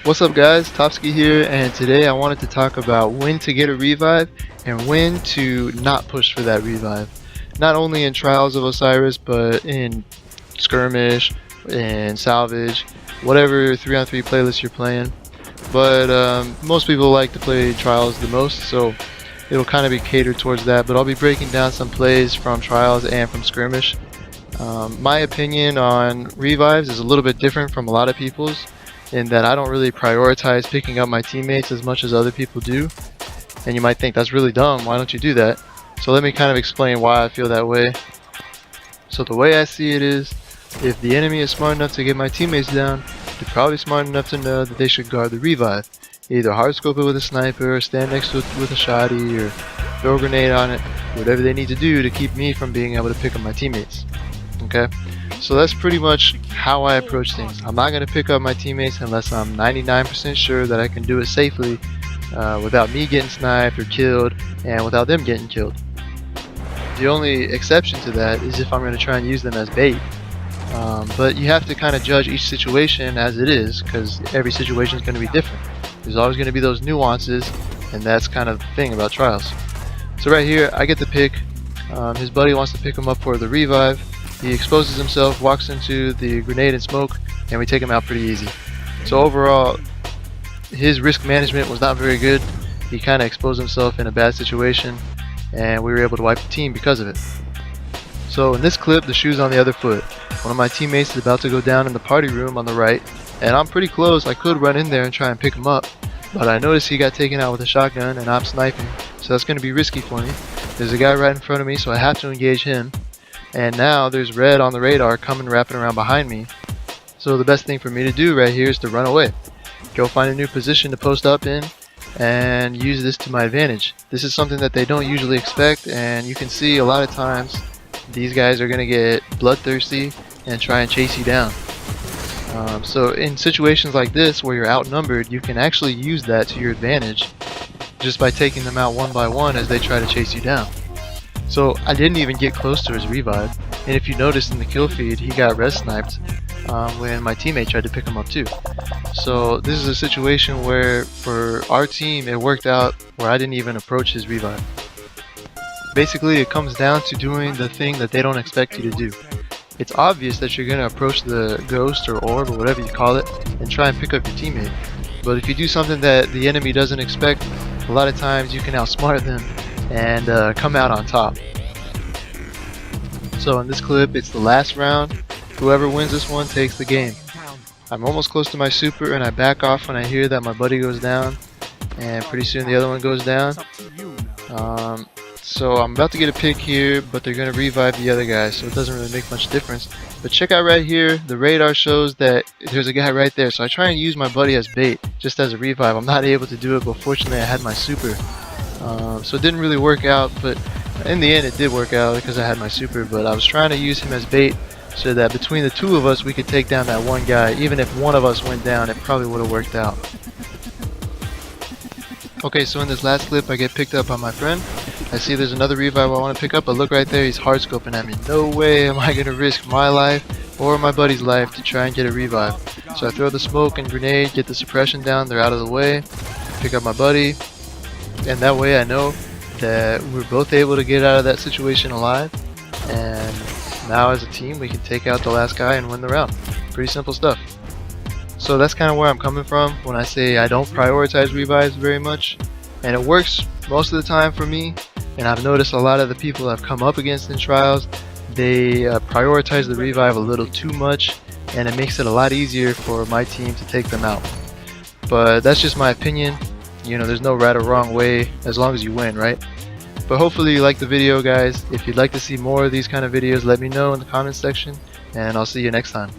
What's up guys, Topsky here, and today I wanted to talk about when to get a revive and when to not push for that revive. Not only in Trials of Osiris, but in Skirmish, in Salvage, whatever 3-on-3 playlist you're playing. But most people like to play Trials the most, so it'll kind of be catered towards that. But I'll be breaking down some plays from Trials and from Skirmish. My opinion on revives is a little bit different from a lot of people's, in that I don't really prioritize picking up my teammates as much as other people do. And you might think that's really dumb, why don't you do that? So let me kind of explain why I feel that way. So the way I see it is, if the enemy is smart enough to get my teammates down, they're probably smart enough to know that they should guard the revive. Either hard scope it with a sniper, or stand next to it with a shotty, or throw a grenade on it, whatever they need to do to keep me from being able to pick up my teammates. Okay? So that's pretty much how I approach things. I'm not going to pick up my teammates unless I'm 99% sure that I can do it safely without me getting sniped or killed, and without them getting killed. The only exception to that is if I'm going to try and use them as bait. But you have to kind of judge each situation as it is, because every situation is going to be different. There's always going to be those nuances, and that's kind of the thing about Trials. So right here, I get the pick. His buddy wants to pick him up for the revive. He exposes himself, walks into the grenade and smoke, and we take him out pretty easy. So overall, his risk management was not very good. He kind of exposed himself in a bad situation, and we were able to wipe the team because of it. So in this clip, the shoe's on the other foot. One of my teammates is about to go down in the party room on the right, and I'm pretty close. I could run in there and try and pick him up, but I noticed he got taken out with a shotgun, and I'm sniping, so that's going to be risky for me. There's a guy right in front of me, so I have to engage him. And now there's red on the radar coming wrapping around behind me. So the best thing for me to do right here is to run away. Go find a new position to post up in and use this to my advantage. This is something that they don't usually expect, and you can see a lot of times these guys are going to get bloodthirsty and try and chase you down. So in situations like this where you're outnumbered, you can actually use that to your advantage just by taking them out one by one as they try to chase you down. So I didn't even get close to his revive, and if you noticed in the kill feed, he got res sniped when my teammate tried to pick him up too. So this is a situation where for our team it worked out where I didn't even approach his revive. Basically it comes down to doing the thing that they don't expect you to do. It's obvious that you're going to approach the ghost or orb or whatever you call it and try and pick up your teammate. But if you do something that the enemy doesn't expect, a lot of times you can outsmart them and come out on top. So in this clip, it's the last round. Whoever wins this one takes the game. I'm almost close to my super, and I back off when I hear that my buddy goes down, and pretty soon the other one goes down. So I'm about to get a pick here, but they're going to revive the other guy, so it doesn't really make much difference. But check out right here, the radar shows that there's a guy right there, so I try and use my buddy as bait, just as a revive. I'm not able to do it, but fortunately I had my super. So it didn't really work out, but in the end it did work out because I had my super. But I was trying to use him as bait so that between the two of us we could take down that one guy. Even if one of us went down, it probably would have worked out. Okay, so in this last clip I get picked up by my friend. I see there's another revive I want to pick up, but look right there, he's hard scoping at me. No way am I going to risk my life or my buddy's life to try and get a revive. So I throw the smoke and grenade, get the suppression down, they're out of the way, pick up my buddy, and that way I know that we're both able to get out of that situation alive, and now as a team we can take out the last guy and win the round. Pretty simple stuff. So that's kind of where I'm coming from when I say I don't prioritize revives very much, and it works most of the time for me. And I've noticed a lot of the people I've come up against in Trials, they prioritize the revive a little too much, and it makes it a lot easier for my team to take them out. But that's just my opinion. You know, there's no right or wrong way as long as you win, right? But hopefully you liked the video, guys. If you'd like to see more of these kind of videos, let me know in the comments section, and I'll see you next time.